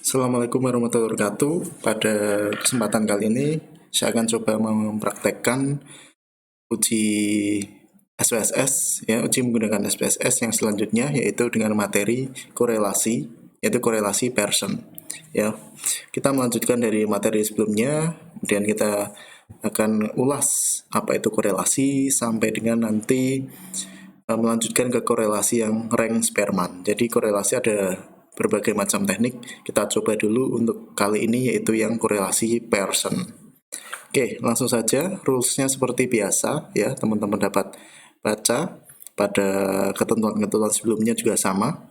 Assalamualaikum warahmatullahi wabarakatuh. Pada kesempatan kali ini, saya akan coba mempraktekkan uji SPSS, ya, uji menggunakan SPSS yang selanjutnya, yaitu dengan materi korelasi, yaitu korelasi Pearson. Ya, kita melanjutkan dari materi sebelumnya, kemudian kita akan ulas apa itu korelasi sampai dengan nanti melanjutkan ke korelasi yang rank Spearman. Jadi korelasi ada berbagai macam teknik. Kita coba dulu untuk kali ini yaitu yang korelasi Pearson. Oke, langsung saja. Rules-nya seperti biasa ya, teman-teman dapat baca pada ketentuan-ketentuan sebelumnya juga sama.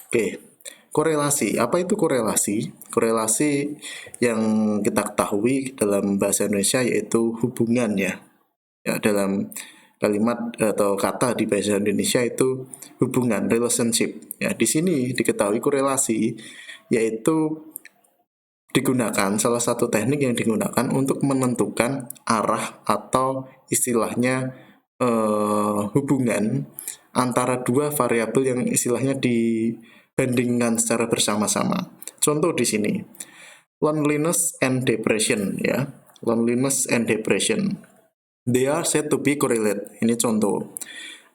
Oke, korelasi. Apa itu korelasi? Korelasi yang kita ketahui dalam bahasa Indonesia yaitu hubungan ya. Ya, dalam kalimat atau kata di bahasa Indonesia itu hubungan, relationship. Ya, di sini diketahui korelasi yaitu digunakan salah satu teknik yang digunakan untuk menentukan arah atau istilahnya hubungan antara dua variabel yang istilahnya dibandingkan secara bersama-sama. Contoh di sini, loneliness and depression ya. Loneliness and depression. They are said to be correlate. Ini contoh.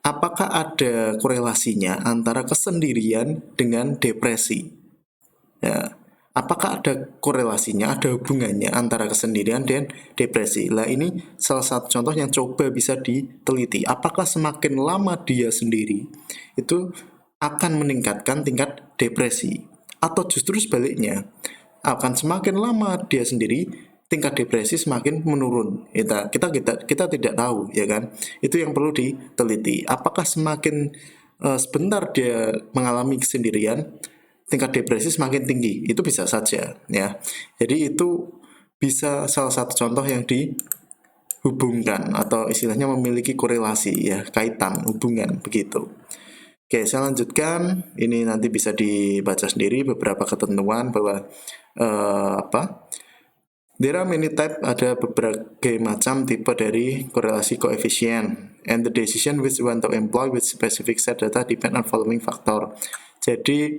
Apakah ada korelasinya antara kesendirian dengan depresi? Ya. Apakah ada korelasinya, ada hubungannya antara kesendirian dan depresi? Nah, ini salah satu contoh yang coba bisa diteliti. Apakah semakin lama dia sendiri, itu akan meningkatkan tingkat depresi? Atau justru sebaliknya, akan semakin lama dia sendiri, tingkat depresi semakin menurun. Kita tidak tahu, ya kan? Itu yang perlu diteliti. Apakah semakin sebentar dia mengalami kesendirian, tingkat depresi semakin tinggi? Itu bisa saja, ya. Jadi itu bisa salah satu contoh yang dihubungkan atau istilahnya memiliki korelasi, ya, kaitan, hubungan begitu. Oke, saya lanjutkan. Ini nanti bisa dibaca sendiri beberapa ketentuan bahwa apa? There are many type, ada berbagai macam tipe dari korelasi koefisien, and the decision which you want to employ with specific set data depend on following factor. Jadi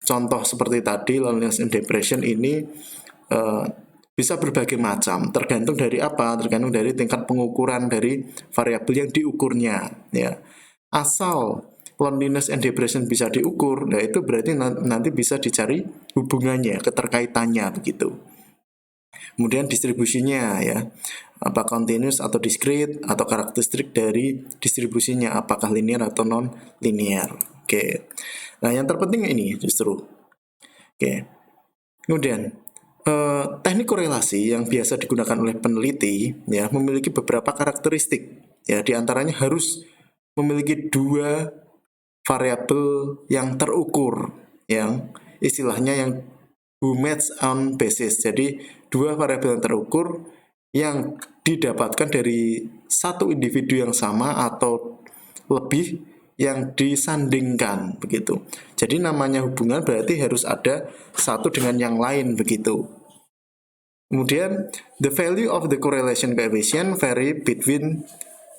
contoh seperti tadi loneliness and depression ini bisa berbagai macam, tergantung dari apa? Tergantung dari tingkat pengukuran dari variabel yang diukurnya, ya. Asal loneliness and depression bisa diukur, nah itu berarti nanti bisa dicari hubungannya, keterkaitannya begitu. Kemudian distribusinya, ya, apa continuous atau discrete, atau karakteristik dari distribusinya, apakah linear atau non linear. Oke. Nah, yang terpenting ini justru. Oke. Kemudian teknik korelasi yang biasa digunakan oleh peneliti, ya, memiliki beberapa karakteristik. Ya, diantaranya harus memiliki dua variabel yang terukur, yang istilahnya yang match on basis. Jadi dua variabel yang terukur yang didapatkan dari satu individu yang sama atau lebih yang disandingkan begitu. Jadi namanya hubungan berarti harus ada satu dengan yang lain begitu. Kemudian the value of the correlation coefficient vary between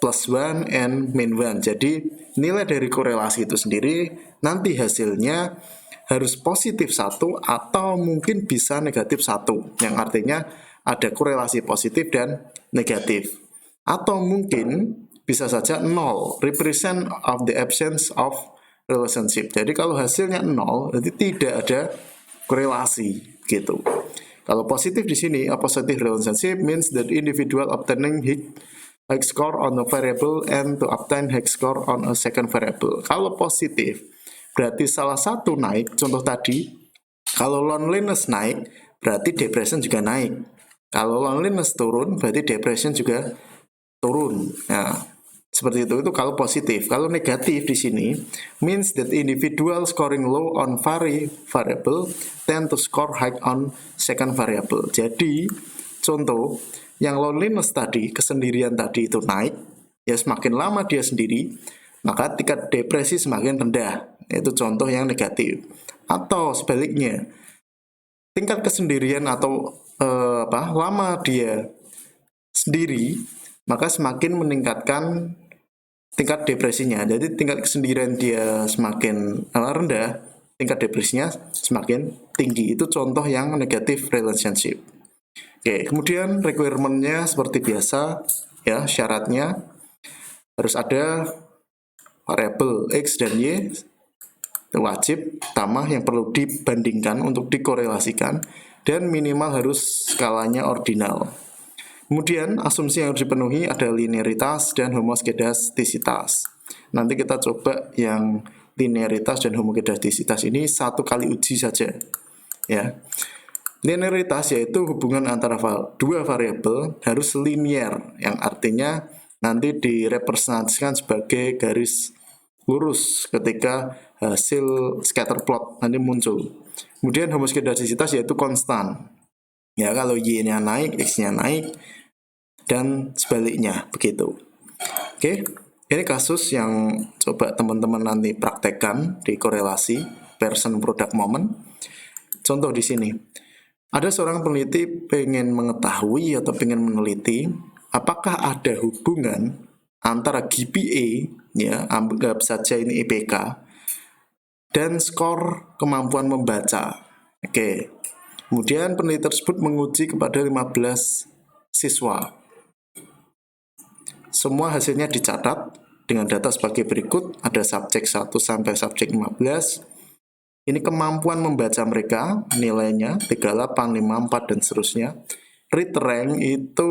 +1 and -1. Jadi nilai dari korelasi itu sendiri nanti hasilnya harus positif 1 atau mungkin bisa negatif 1, yang artinya ada korelasi positif dan negatif. Atau mungkin bisa saja 0, represent of the absence of relationship. Jadi kalau hasilnya 0, berarti tidak ada korelasi gitu. Kalau positif di sini, a positive relationship means that individual obtaining high score on a variable and to obtain high score on a second variable. Kalau positif, berarti salah satu naik, contoh tadi. Kalau loneliness naik, berarti depression juga naik. Kalau loneliness turun, berarti depression juga turun. Nah, seperti itu kalau positif. Kalau negatif di sini means that individual scoring low on variable tend to score high on second variable. Jadi contoh yang loneliness tadi, kesendirian tadi itu naik, ya semakin lama dia sendiri, maka tingkat depresi semakin rendah. Itu contoh yang negatif. Atau sebaliknya, tingkat kesendirian atau lama dia sendiri, maka semakin meningkatkan tingkat depresinya. Jadi tingkat kesendirian dia semakin rendah, tingkat depresinya semakin tinggi. Itu contoh yang negative relationship. Oke, kemudian requirement-nya seperti biasa ya, syaratnya harus ada variabel X dan Y, itu wajib utama yang perlu dibandingkan untuk dikorelasikan, dan minimal harus skalanya ordinal. Kemudian asumsi yang harus dipenuhi ada linearitas dan homoskedastisitas. Nanti kita coba yang linearitas dan homoskedastisitas ini satu kali uji saja ya. Linearitas yaitu hubungan antara dua variabel harus linear, yang artinya nanti direpresentasikan sebagai garis lurus ketika hasil scatter plot nanti muncul. Kemudian homoskedastisitas yaitu konstan. Ya, kalau Y-nya naik, X-nya naik, dan sebaliknya begitu. Oke, ini kasus yang coba teman-teman nanti praktekkan di korelasi person product moment. Contoh di sini. Ada seorang peneliti pengen mengetahui atau pengen meneliti apakah ada hubungan antara GPA, ya, anggap saja ini IPK, dan skor kemampuan membaca. Oke. Kemudian peneliti tersebut menguji kepada 15 siswa. Semua hasilnya dicatat dengan data sebagai berikut, ada subjek 1 sampai subjek 15. Ini kemampuan membaca mereka, nilainya 38, 5, 4, dan seterusnya. Read rank itu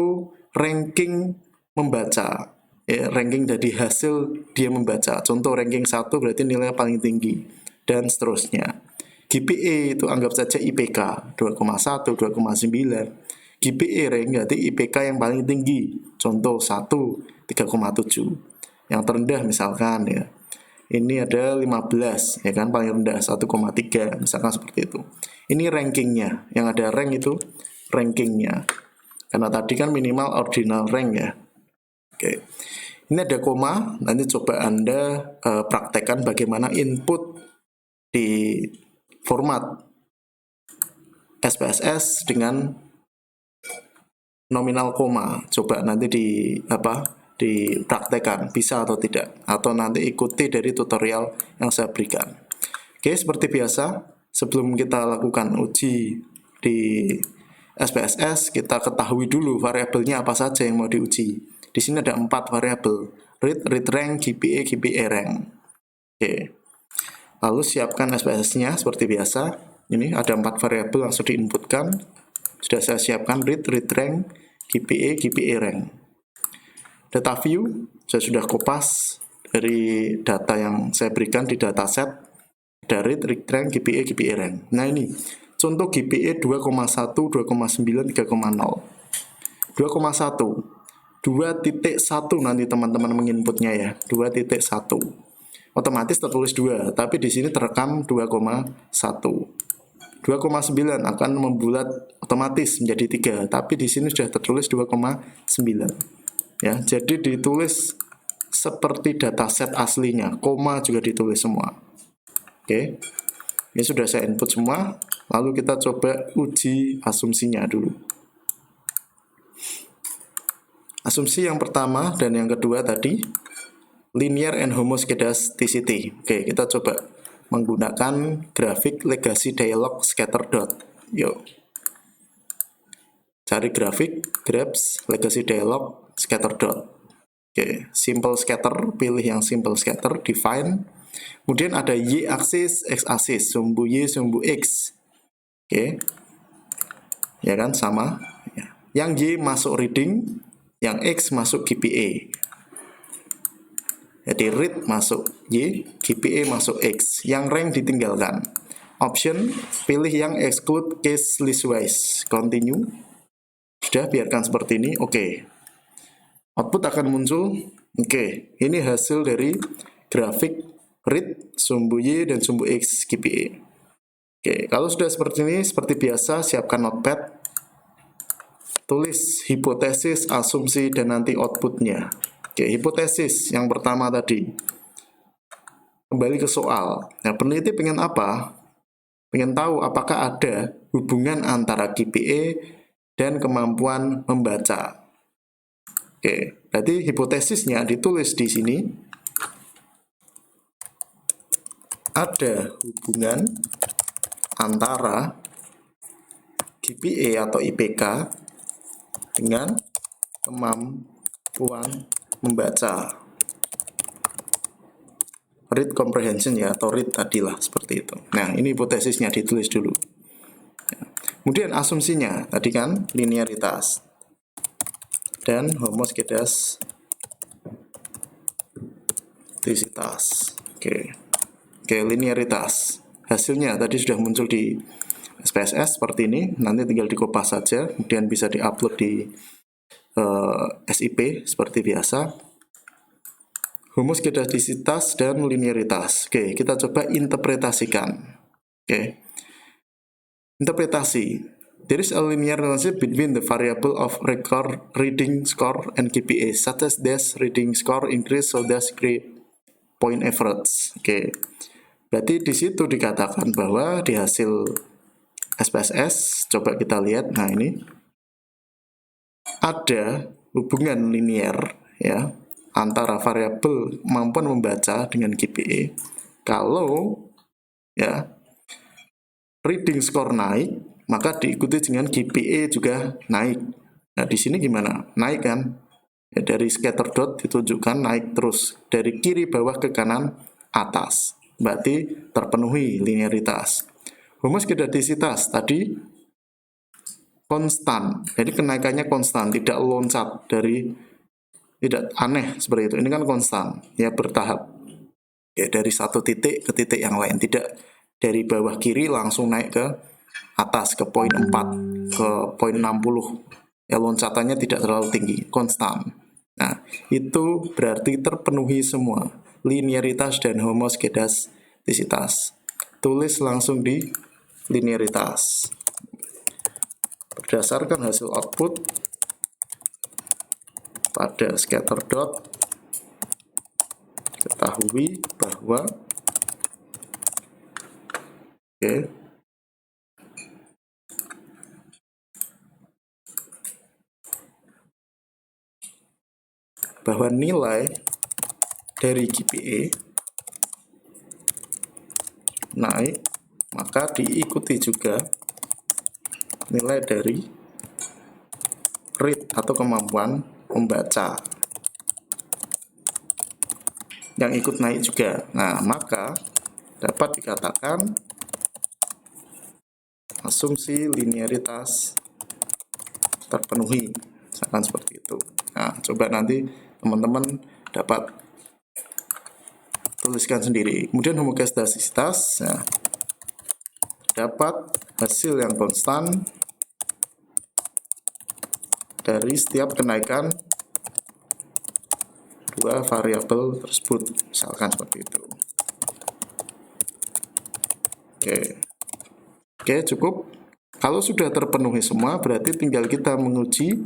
ranking membaca, ya, ranking dari hasil dia membaca. Contoh ranking 1 berarti nilai paling tinggi, dan seterusnya. GPA itu anggap saja IPK, 2,1, 2,9. GPA rank berarti IPK yang paling tinggi. Contoh 1, 3,7. Yang terendah misalkan ya. Ini ada 15, ya kan, paling rendah 1,3, misalkan seperti itu. Ini rankingnya, yang ada rank itu rankingnya. Karena tadi kan minimal ordinal rank ya. Oke, ini ada koma. Nanti coba Anda praktekkan bagaimana input di format SPSS dengan nominal koma. Coba nanti dipraktekkan bisa atau tidak, atau nanti ikuti dari tutorial yang saya berikan. Oke, seperti biasa, sebelum kita lakukan uji di SPSS, kita ketahui dulu variabelnya apa saja yang mau diuji. Di sini ada 4 variabel: read rank, GPA, GPA rank. Oke, lalu siapkan SPSS-nya seperti biasa. Ini ada 4 variabel langsung diinputkan. Sudah saya siapkan read rank, GPA, GPA rank. Data view saya sudah kopas dari data yang saya berikan di dataset, dari read rank, GPA, GPA rank. Nah ini contoh GPA 2,1, 2,9, 3,0. 2,1 2.1 nanti teman-teman menginputnya ya, 2.1. Otomatis tertulis 2, tapi di sini terekam 2,1. 2,9 akan membulat otomatis menjadi 3, tapi di sini sudah tertulis 2,9. Ya, jadi ditulis seperti dataset aslinya, koma juga ditulis semua. Oke, ini sudah saya input semua. Lalu kita coba uji asumsinya dulu. Asumsi yang pertama dan yang kedua tadi, linear and homoskedasticity. Oke, kita coba menggunakan grafik legacy dialog scatter dot. Yuk, cari grafik grabs legacy dialog scatter dot. Oke, simple scatter, pilih yang simple scatter, define. Kemudian ada y aksis, x aksis, sumbu y, sumbu x. Oke, ya kan, sama. Yang y masuk reading, yang x masuk GPA. Jadi read masuk y, GPA masuk x. Yang rank ditinggalkan. Option, pilih yang exclude case listwise. Continue. Sudah, biarkan seperti ini. Oke. Output akan muncul. Oke, ini hasil dari grafik read, sumbu y, dan sumbu x GPA. Oke, kalau sudah seperti ini, seperti biasa, siapkan notepad. Tulis hipotesis, asumsi, dan nanti outputnya. Oke, hipotesis yang pertama tadi. Kembali ke soal. Nah, peneliti pengen apa? Pengen tahu apakah ada hubungan antara GPA dan kemampuan membaca. Oke, berarti hipotesisnya ditulis di sini. ada hubungan antara GPA atau IPK dengan kemampuan membaca. Read comprehension ya, atau read tadilah seperti itu. Nah, ini hipotesisnya ditulis dulu. Kemudian asumsinya tadi kan linearitas dan homoskedastisitas. Oke, linearitas. Hasilnya tadi sudah muncul di SPSS seperti ini. Nanti tinggal dikopas saja, kemudian bisa diupload di SIP seperti biasa. Homoskedastisitas dan linearitas. Oke, kita coba interpretasikan. Oke. Interpretasi. There is a linear relationship between the variable of record reading score and GPA, such as this reading score increase so does grade point average. Oke. Berarti di situ dikatakan bahwa di hasil SPSS, coba kita lihat. Nah, ini ada hubungan linear ya antara variabel kemampuan membaca dengan GPA. Kalau ya reading score naik, maka diikuti dengan GPA juga naik. Nah, di sini gimana? Naik kan? Ya, dari scatter dot ditunjukkan naik terus dari kiri bawah ke kanan atas. Berarti terpenuhi linearitas. Homoskedastisitas tadi konstan. Jadi kenaikannya konstan, tidak loncat tidak aneh seperti itu. Ini kan konstan, ya bertahap. Ya dari satu titik ke titik yang lain, tidak dari bawah kiri langsung naik ke atas ke poin 4, ke poin 60. Ya loncatannya tidak terlalu tinggi, konstan. Nah, itu berarti terpenuhi semua linearitas dan homoskedastisitas. Tulis langsung di linearitas. Berdasarkan hasil output pada scatter dot, ketahui bahwa bahwa nilai dari GPA naik, maka diikuti juga nilai dari read atau kemampuan membaca yang ikut naik juga. Nah, maka dapat dikatakan asumsi linearitas terpenuhi, misalkan seperti itu. Nah, coba nanti teman-teman dapat tuliskan sendiri. Kemudian homoskedastisitas, nah, dapat hasil yang konstan dari setiap kenaikan dua variabel tersebut, misalkan seperti itu. Oke, cukup. Kalau sudah terpenuhi semua, berarti tinggal kita menguji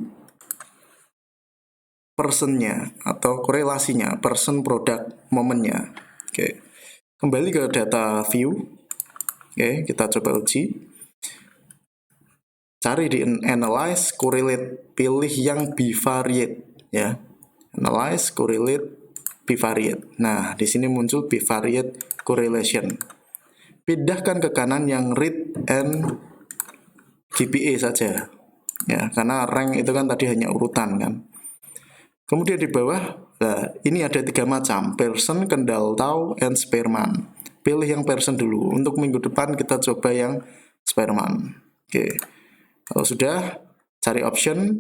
personnya atau korelasinya, person product momennya. Oke, kembali ke data view. Oke, kita coba uji. Cari di analyze, correlate, pilih yang bivariate ya. Analyze, correlate, bivariate. Nah, di sini muncul bivariate correlation. Pindahkan ke kanan yang read and GPA saja. Ya, karena rank itu kan tadi hanya urutan kan. Kemudian di bawah, nah, ini ada 3 macam, Pearson, Kendall Tau, and Spearman. Pilih yang Pearson dulu. Untuk minggu depan kita coba yang Spearman. Oke. Kalau sudah, cari option,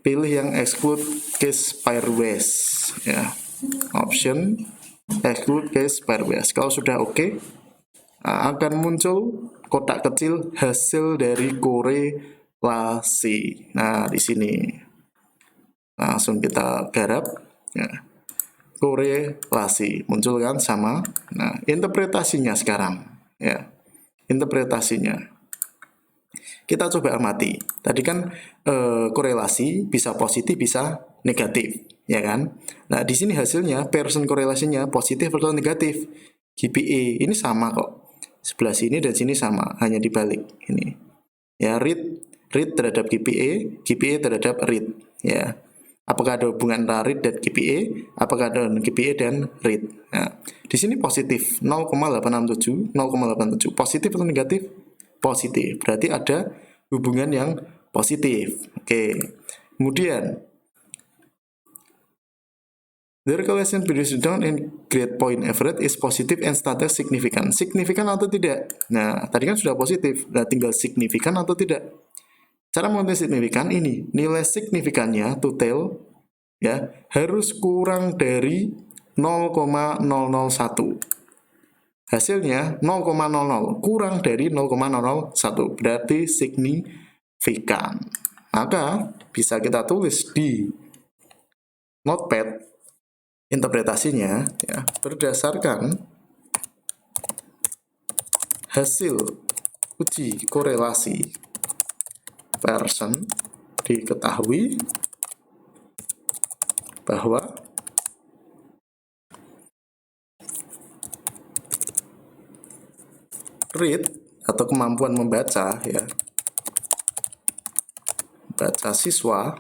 pilih yang exclude case pairwise ya. Option exclude case pairwise. Kalau sudah oke, nah, akan muncul kotak kecil hasil dari korelasi. Nah, di sini langsung kita garap ya. Korelasi muncul kan sama. Nah, interpretasinya sekarang ya. Interpretasinya kita coba amati. Tadi kan korelasi bisa positif bisa negatif, ya kan? Nah, di sini hasilnya Pearson korelasinya positif atau negatif. GPA ini sama kok. Sebelah sini dan sini sama, hanya dibalik ini. Ya, read terhadap GPA, GPA terhadap read, ya. Apakah ada hubungan antara read dan GPA? Apakah ada GPA dan read? Nah, di sini positif 0,867, 0,87. Positif atau negatif? Positif. Berarti ada hubungan yang positif. Oke. Kemudian the correlation between down and grade point average is positive and status significant. Signifikan atau tidak? Nah, tadi kan sudah positif. Nah, tinggal signifikan atau tidak. Cara menentukan signifikan ini, nilai signifikannya total ya harus kurang dari 0,001. Hasilnya 0,00 kurang dari 0,001 berarti signifikan. Maka bisa kita tulis di notepad interpretasinya ya, berdasarkan hasil uji korelasi Pearson diketahui bahwa read atau kemampuan membaca ya, baca siswa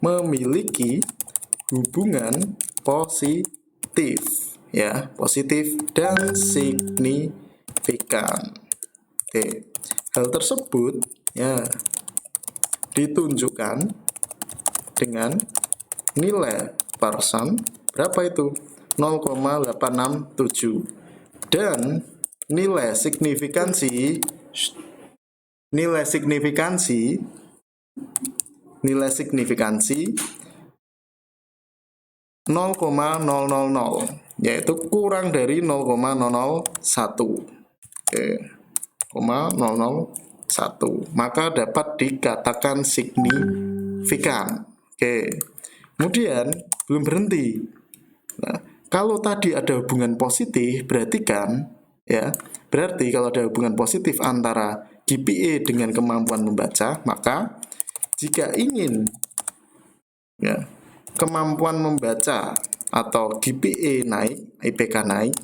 memiliki hubungan positif ya, positif dan signifikan. Oke. Hal tersebut ya ditunjukkan dengan nilai Pearson berapa itu? 0,867 dan nilai signifikansi 0,000 yaitu kurang dari 0,001. Oke. 0,001 maka dapat dikatakan signifikan. Oke. Kemudian belum berhenti. Nah, kalau tadi ada hubungan positif, berarti kalau ada hubungan positif antara GPA dengan kemampuan membaca, maka jika ingin ya, kemampuan membaca atau GPA naik, IPK naik,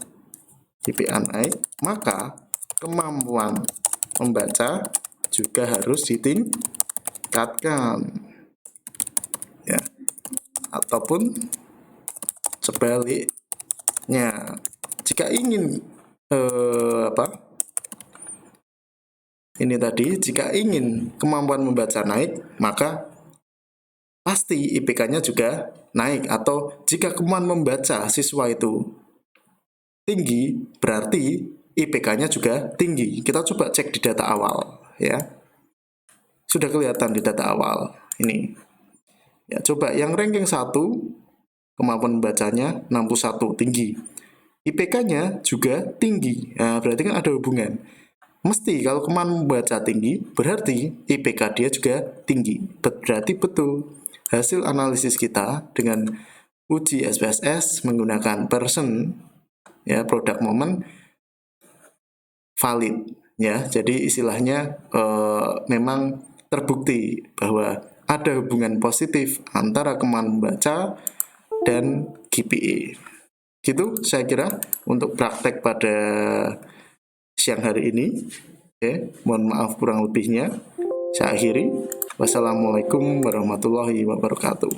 GPA naik, maka kemampuan membaca juga harus ditingkatkan. Ya. Ataupun sebaliknya, jika ingin jika ingin kemampuan membaca naik, maka pasti IPK-nya juga naik. Atau jika kemampuan membaca siswa itu tinggi, berarti IPK-nya juga tinggi. Kita coba cek di data awal ya. Sudah kelihatan di data awal ini. Ya, coba yang ranking 1 kemampuan membacanya 61 tinggi. IPK-nya juga tinggi. Nah, berarti kan ada hubungan. Mesti kalau kemampuan membaca tinggi, berarti IPK dia juga tinggi. Berarti betul. Hasil analisis kita dengan uji SPSS menggunakan Pearson ya, product moment valid ya. Jadi istilahnya memang terbukti bahwa ada hubungan positif antara kemampuan membaca dan GPA. Gitu saya kira untuk praktek pada siang hari ini. Oke, mohon maaf kurang lebihnya. Saya akhiri. Wassalamualaikum warahmatullahi wabarakatuh.